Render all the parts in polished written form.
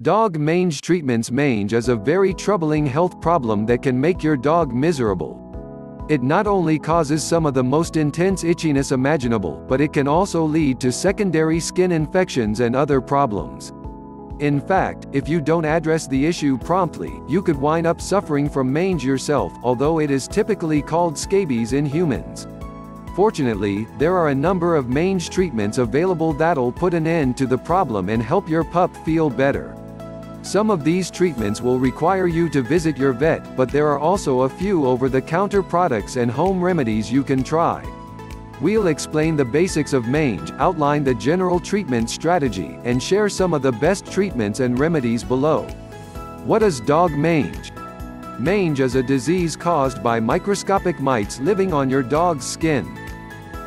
Dog mange treatments. Mange is a very troubling health problem that can make your dog miserable. It not only causes some of the most intense itchiness imaginable, but it can also lead to secondary skin infections and other problems. In fact, if you don't address the issue promptly, you could wind up suffering from mange yourself, although it is typically called scabies in humans. Fortunately, there are a number of mange treatments available that'll put an end to the problem and help your pup feel better. Some of these treatments will require you to visit your vet, but there are also a few over-the-counter products and home remedies you can try. We'll explain the basics of mange, outline the general treatment strategy, and share some of the best treatments and remedies below. What is dog mange? Mange is a disease caused by microscopic mites living on your dog's skin.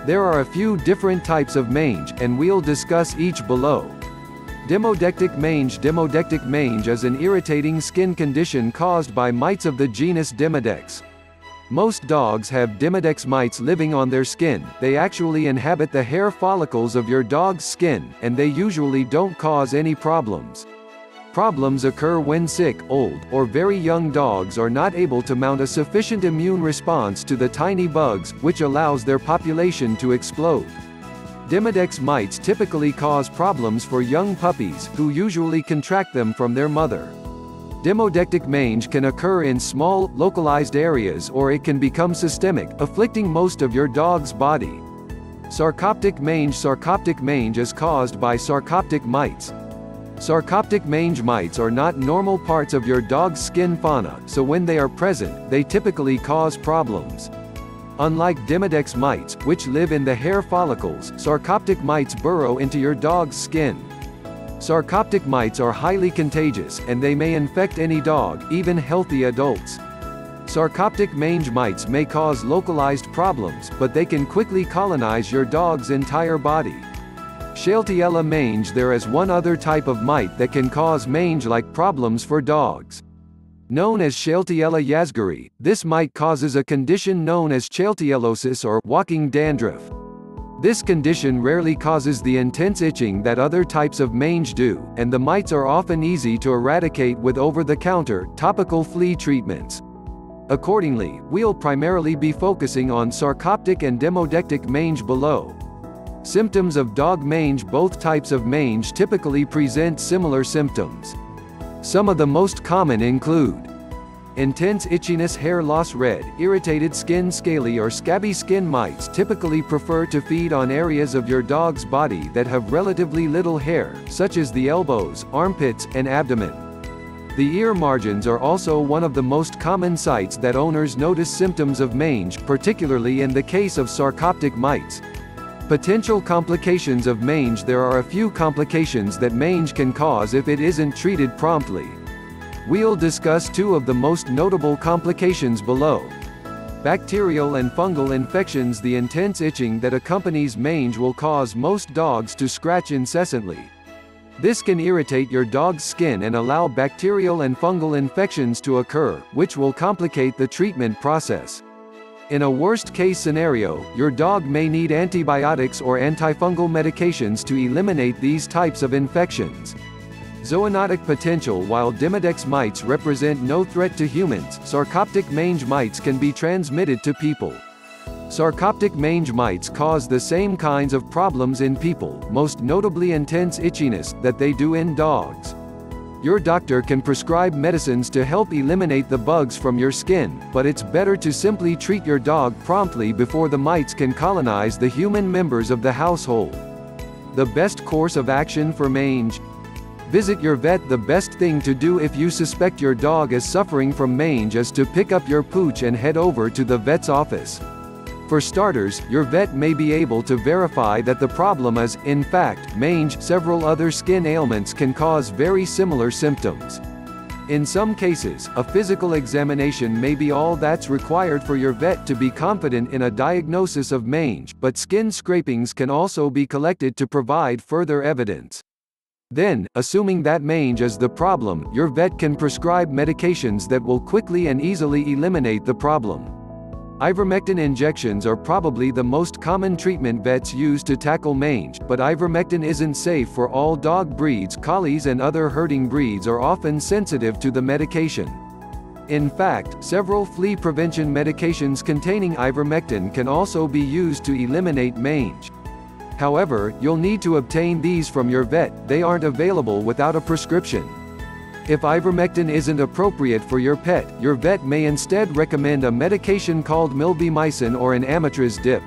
There are a few different types of mange, and we'll discuss each below. Demodectic mange. Demodectic mange is an irritating skin condition caused by mites of the genus Demodex. Most dogs have Demodex mites living on their skin. They actually inhabit the hair follicles of your dog's skin, and they usually don't cause any problems. Problems occur when sick, old, or very young dogs are not able to mount a sufficient immune response to the tiny bugs, which allows their population to explode. Demodex mites typically cause problems for young puppies, who usually contract them from their mother. Demodectic mange can occur in small, localized areas, or it can become systemic, afflicting most of your dog's body. Sarcoptic mange. Sarcoptic mange is caused by sarcoptic mites. Sarcoptic mange mites are not normal parts of your dog's skin fauna, so when they are present, they typically cause problems. Unlike Demodex mites, which live in the hair follicles, sarcoptic mites burrow into your dog's skin. Sarcoptic mites are highly contagious, and they may infect any dog, even healthy adults. Sarcoptic mange mites may cause localized problems, but they can quickly colonize your dog's entire body. Shaleteella mange. There is one other type of mite that can cause mange-like problems for dogs. Known as Shaleteella yazgeri, this mite causes a condition known as chalteellosis or walking dandruff. This condition rarely causes the intense itching that other types of mange do, and the mites are often easy to eradicate with over-the-counter, topical flea treatments. Accordingly, we'll primarily be focusing on sarcoptic and demodectic mange below. Symptoms of dog mange. Both types of mange typically present similar symptoms. Some of the most common include intense itchiness, hair loss, red, irritated skin. Scaly or scabby skin. Mites typically prefer to feed on areas of your dog's body that have relatively little hair, such as the elbows, armpits, and abdomen. The ear margins are also one of the most common sites that owners notice symptoms of mange, particularly in the case of sarcoptic mites. Potential complications of mange. There are a few complications that mange can cause if it isn't treated promptly. We'll discuss two of the most notable complications below. Bacterial and fungal infections. The intense itching that accompanies mange will cause most dogs to scratch incessantly. This can irritate your dog's skin and allow bacterial and fungal infections to occur, which will complicate the treatment process. In a worst-case scenario, your dog may need antibiotics or antifungal medications to eliminate these types of infections. Zoonotic potential. While Demodex mites represent no threat to humans, sarcoptic mange mites can be transmitted to people. Sarcoptic mange mites cause the same kinds of problems in people, most notably intense itchiness, that they do in dogs. Your doctor can prescribe medicines to help eliminate the bugs from your skin, but it's better to simply treat your dog promptly before the mites can colonize the human members of the household. The best course of action for mange? Visit your vet. The best thing to do if you suspect your dog is suffering from mange is to pick up your pooch and head over to the vet's office. For starters, your vet may be able to verify that the problem is, in fact, mange. Several other skin ailments can cause very similar symptoms. In some cases, a physical examination may be all that's required for your vet to be confident in a diagnosis of mange, but skin scrapings can also be collected to provide further evidence. Then, assuming that mange is the problem, your vet can prescribe medications that will quickly and easily eliminate the problem. Ivermectin injections are probably the most common treatment vets use to tackle mange, but ivermectin isn't safe for all dog breeds. Collies and other herding breeds are often sensitive to the medication. In fact, several flea prevention medications containing ivermectin can also be used to eliminate mange. However, you'll need to obtain these from your vet. They aren't available without a prescription. If ivermectin isn't appropriate for your pet, your vet may instead recommend a medication called milbemycin or an Amitraz dip.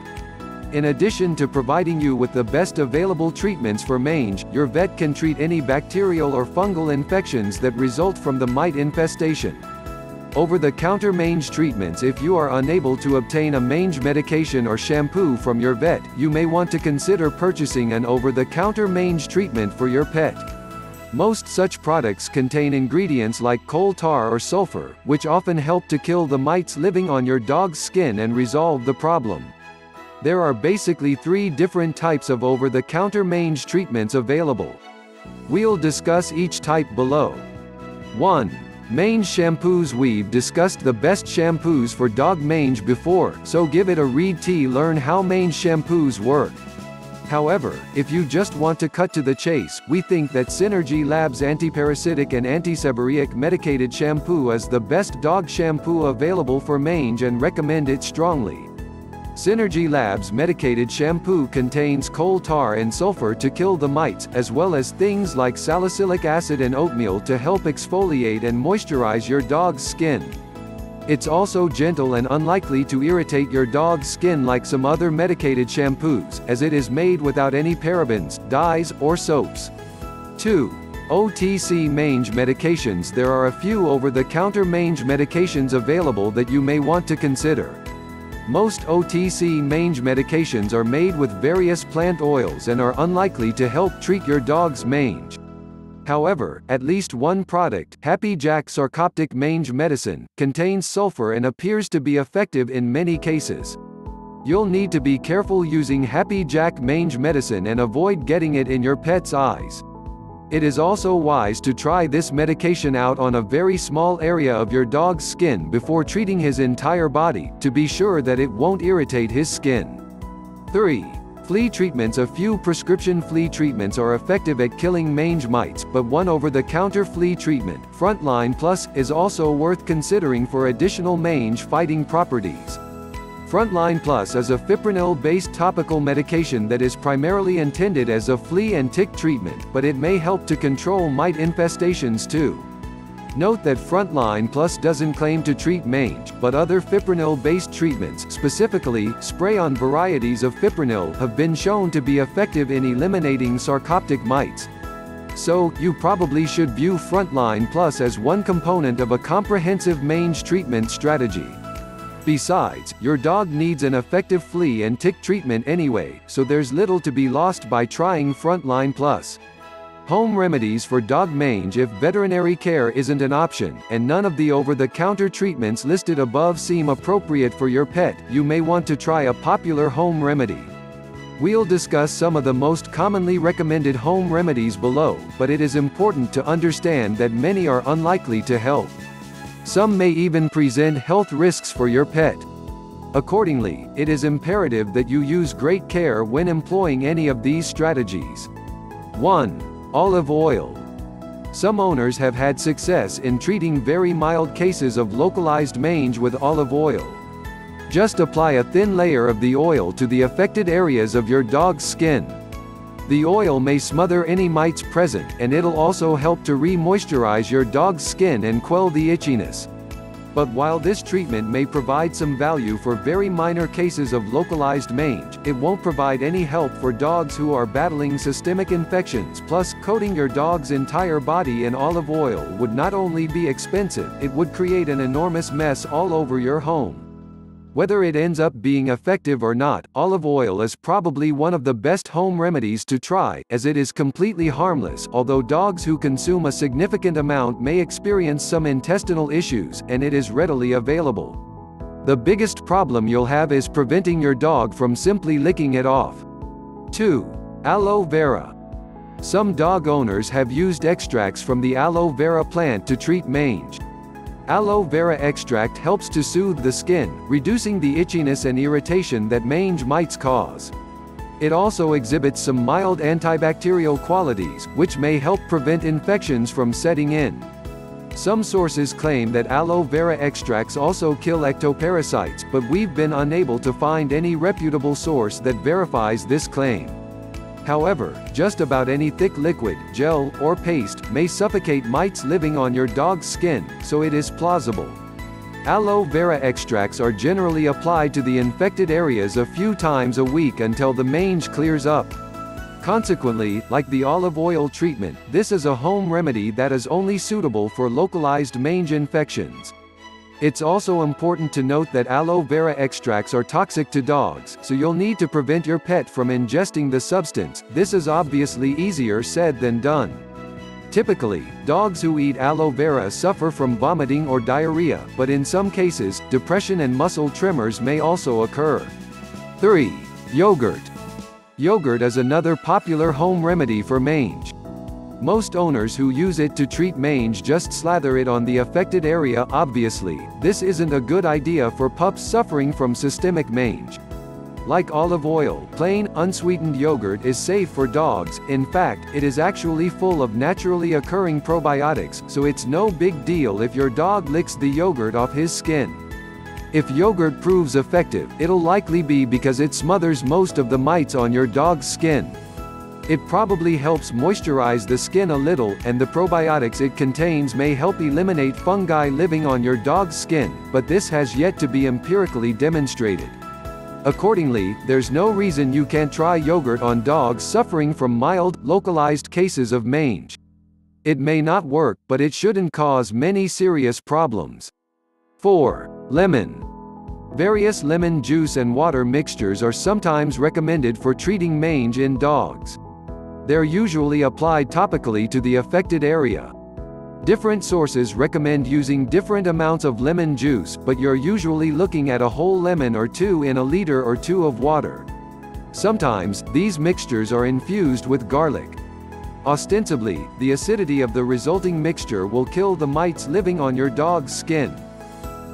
In addition to providing you with the best available treatments for mange, your vet can treat any bacterial or fungal infections that result from the mite infestation. Over-the-counter mange treatments. If you are unable to obtain a mange medication or shampoo from your vet, you may want to consider purchasing an over-the-counter mange treatment for your pet. Most such products contain ingredients like coal tar or sulfur, which often help to kill the mites living on your dog's skin and resolve the problem. There are basically 3 different types of over-the-counter mange treatments available. We'll discuss each type below. 1. Mange shampoos. We've discussed the best shampoos for dog mange before, so give it a read to learn how mange shampoos work. However, if you just want to cut to the chase, we think that Synergy Labs antiparasitic and antiseborrheic medicated shampoo is the best dog shampoo available for mange and recommend it strongly. Synergy Labs medicated shampoo contains coal tar and sulfur to kill the mites, as well as things like salicylic acid and oatmeal to help exfoliate and moisturize your dog's skin. It's also gentle and unlikely to irritate your dog's skin like some other medicated shampoos, as it is made without any parabens, dyes, or soaps. 2. OTC mange medications. There are a few over-the-counter mange medications available that you may want to consider. Most OTC mange medications are made with various plant oils and are unlikely to help treat your dog's mange. However, at least one product, Happy Jack Sarcoptic Mange Medicine, contains sulfur and appears to be effective in many cases. You'll need to be careful using Happy Jack Mange Medicine and avoid getting it in your pet's eyes. It is also wise to try this medication out on a very small area of your dog's skin before treating his entire body, to be sure that it won't irritate his skin. 3. Flea treatments. A few prescription flea treatments are effective at killing mange mites, but one over-the-counter flea treatment, Frontline Plus, is also worth considering for additional mange-fighting properties. Frontline Plus is a fipronil-based topical medication that is primarily intended as a flea and tick treatment, but it may help to control mite infestations too. Note that Frontline Plus doesn't claim to treat mange, but other fipronil-based treatments, specifically spray-on varieties of fipronil, have been shown to be effective in eliminating sarcoptic mites. So, you probably should view Frontline Plus as one component of a comprehensive mange treatment strategy. Besides, your dog needs an effective flea and tick treatment anyway, so there's little to be lost by trying Frontline Plus. Home remedies for dog mange. If veterinary care isn't an option, and none of the over-the-counter treatments listed above seem appropriate for your pet, you may want to try a popular home remedy. We'll discuss some of the most commonly recommended home remedies below, but it is important to understand that many are unlikely to help. Some may even present health risks for your pet. Accordingly, it is imperative that you use great care when employing any of these strategies. 1. Olive oil. Some owners have had success in treating very mild cases of localized mange with olive oil. Just apply a thin layer of the oil to the affected areas of your dog's skin. The oil may smother any mites present, and it'll also help to re-moisturize your dog's skin and quell the itchiness. But while this treatment may provide some value for very minor cases of localized mange, it won't provide any help for dogs who are battling systemic infections. Plus, coating your dog's entire body in olive oil would not only be expensive, it would create an enormous mess all over your home. Whether it ends up being effective or not, olive oil is probably one of the best home remedies to try, as it is completely harmless, although dogs who consume a significant amount may experience some intestinal issues, and it is readily available. The biggest problem you'll have is preventing your dog from simply licking it off. 2. Aloe Vera. Some dog owners have used extracts from the aloe vera plant to treat mange. Aloe vera extract helps to soothe the skin, reducing the itchiness and irritation that mange mites cause. It also exhibits some mild antibacterial qualities, which may help prevent infections from setting in. Some sources claim that aloe vera extracts also kill ectoparasites, but we've been unable to find any reputable source that verifies this claim. However, just about any thick liquid, gel, or paste may suffocate mites living on your dog's skin, so it is plausible. Aloe vera extracts are generally applied to the infected areas a few times a week until the mange clears up. Consequently, like the olive oil treatment, this is a home remedy that is only suitable for localized mange infections. It's also important to note that aloe vera extracts are toxic to dogs, so you'll need to prevent your pet from ingesting the substance. This is obviously easier said than done. Typically, dogs who eat aloe vera suffer from vomiting or diarrhea, but in some cases, depression and muscle tremors may also occur. 3. Yogurt. Yogurt is another popular home remedy for mange. Most owners who use it to treat mange just slather it on the affected area. Obviously, this isn't a good idea for pups suffering from systemic mange. Like olive oil, plain, unsweetened yogurt is safe for dogs. In fact, it is actually full of naturally occurring probiotics, so it's no big deal if your dog licks the yogurt off his skin. If yogurt proves effective, it'll likely be because it smothers most of the mites on your dog's skin. It probably helps moisturize the skin a little, and the probiotics it contains may help eliminate fungi living on your dog's skin, but this has yet to be empirically demonstrated. Accordingly, there's no reason you can't try yogurt on dogs suffering from mild, localized cases of mange. It may not work, but it shouldn't cause many serious problems. 4. Lemon. Various lemon juice and water mixtures are sometimes recommended for treating mange in dogs. They're usually applied topically to the affected area. Different sources recommend using different amounts of lemon juice, but you're usually looking at a whole lemon or two in a liter or two of water. Sometimes, these mixtures are infused with garlic. Ostensibly, the acidity of the resulting mixture will kill the mites living on your dog's skin.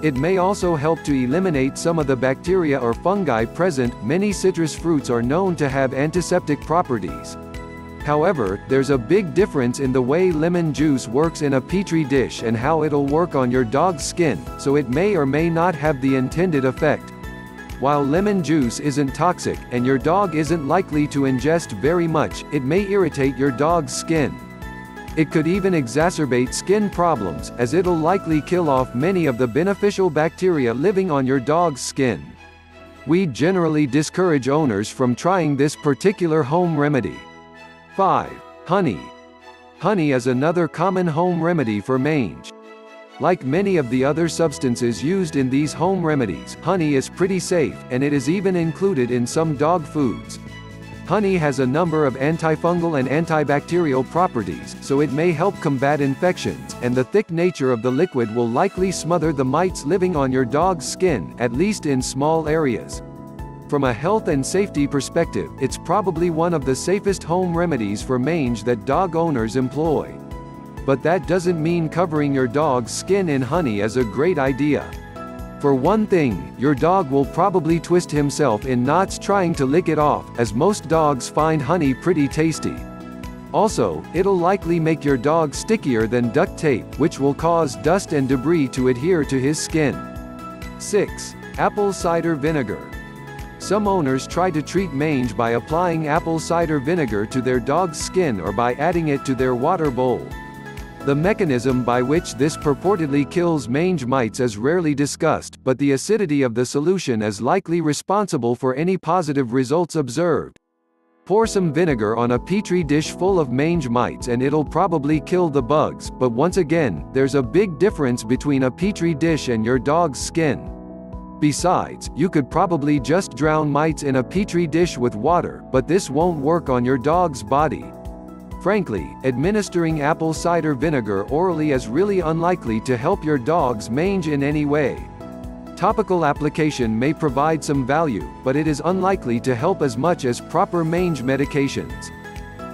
It may also help to eliminate some of the bacteria or fungi present. Many citrus fruits are known to have antiseptic properties. However, there's a big difference in the way lemon juice works in a petri dish and how it'll work on your dog's skin, so it may or may not have the intended effect. While lemon juice isn't toxic, and your dog isn't likely to ingest very much, it may irritate your dog's skin. It could even exacerbate skin problems, as it'll likely kill off many of the beneficial bacteria living on your dog's skin. We generally discourage owners from trying this particular home remedy. 5. Honey. Honey is another common home remedy for mange. Like many of the other substances used in these home remedies, honey is pretty safe, and it is even included in some dog foods. Honey has a number of antifungal and antibacterial properties, so it may help combat infections, and the thick nature of the liquid will likely smother the mites living on your dog's skin, at least in small areas. From a health and safety perspective, it's probably one of the safest home remedies for mange that dog owners employ. But that doesn't mean covering your dog's skin in honey is a great idea. For one thing, your dog will probably twist himself in knots trying to lick it off, as most dogs find honey pretty tasty. Also, it'll likely make your dog stickier than duct tape, which will cause dust and debris to adhere to his skin. 6. Apple cider vinegar. Some owners try to treat mange by applying apple cider vinegar to their dog's skin or by adding it to their water bowl. The mechanism by which this purportedly kills mange mites is rarely discussed, but the acidity of the solution is likely responsible for any positive results observed. Pour some vinegar on a petri dish full of mange mites and it'll probably kill the bugs, but once again, there's a big difference between a petri dish and your dog's skin. Besides, you could probably just drown mites in a petri dish with water, but this won't work on your dog's body. Frankly, administering apple cider vinegar orally is really unlikely to help your dog's mange in any way. Topical application may provide some value, but it is unlikely to help as much as proper mange medications.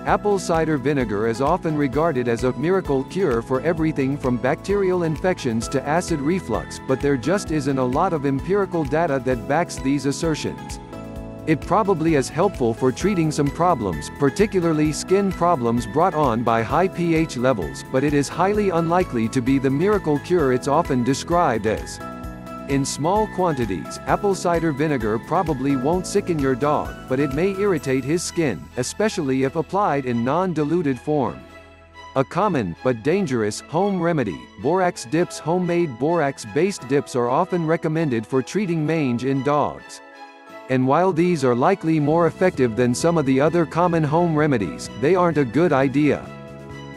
Apple cider vinegar is often regarded as a miracle cure for everything from bacterial infections to acid reflux, but there just isn't a lot of empirical data that backs these assertions. It probably is helpful for treating some problems, particularly skin problems brought on by high pH levels, but it is highly unlikely to be the miracle cure it's often described as. In small quantities, apple cider vinegar probably won't sicken your dog, but it may irritate his skin, especially if applied in non-diluted form. A common, but dangerous, home remedy, borax dips. Homemade borax-based dips are often recommended for treating mange in dogs. And while these are likely more effective than some of the other common home remedies, they aren't a good idea.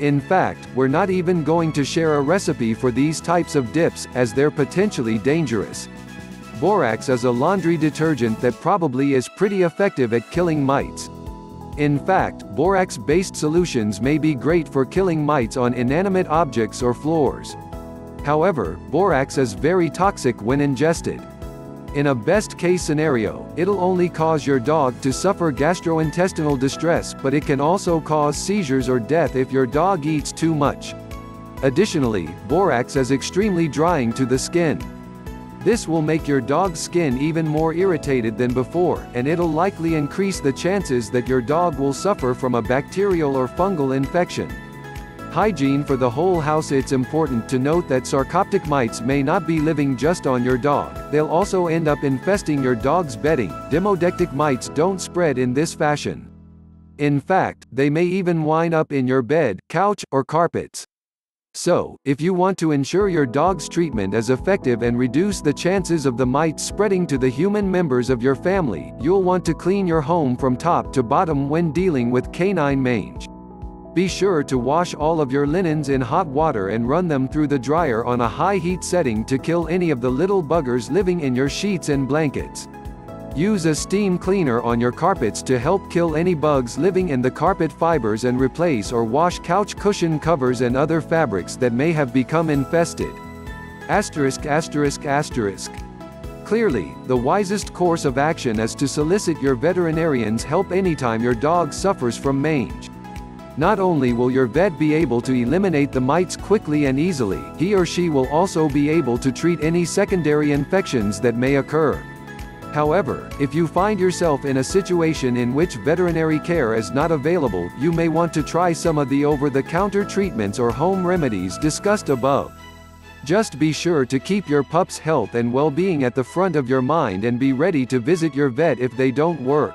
In fact, we're not even going to share a recipe for these types of dips, as they're potentially dangerous. Borax is a laundry detergent that probably is pretty effective at killing mites. In fact, borax-based solutions may be great for killing mites on inanimate objects or floors. However, borax is very toxic when ingested. In a best-case scenario, it'll only cause your dog to suffer gastrointestinal distress, but it can also cause seizures or death if your dog eats too much. Additionally, borax is extremely drying to the skin. This will make your dog's skin even more irritated than before, and it'll likely increase the chances that your dog will suffer from a bacterial or fungal infection. Hygiene for the whole house. It's important to note that sarcoptic mites may not be living just on your dog, they'll also end up infesting your dog's bedding. Demodectic mites don't spread in this fashion. In fact, they may even wind up in your bed, couch, or carpets. So, if you want to ensure your dog's treatment is effective and reduce the chances of the mites spreading to the human members of your family, you'll want to clean your home from top to bottom when dealing with canine mange. Be sure to wash all of your linens in hot water and run them through the dryer on a high heat setting to kill any of the little buggers living in your sheets and blankets. Use a steam cleaner on your carpets to help kill any bugs living in the carpet fibers, and replace or wash couch cushion covers and other fabrics that may have become infested. Clearly, the wisest course of action is to solicit your veterinarian's help anytime your dog suffers from mange. Not only will your vet be able to eliminate the mites quickly and easily, he or she will also be able to treat any secondary infections that may occur. However, if you find yourself in a situation in which veterinary care is not available, you may want to try some of the over-the-counter treatments or home remedies discussed above. Just be sure to keep your pup's health and well-being at the front of your mind and be ready to visit your vet if they don't work.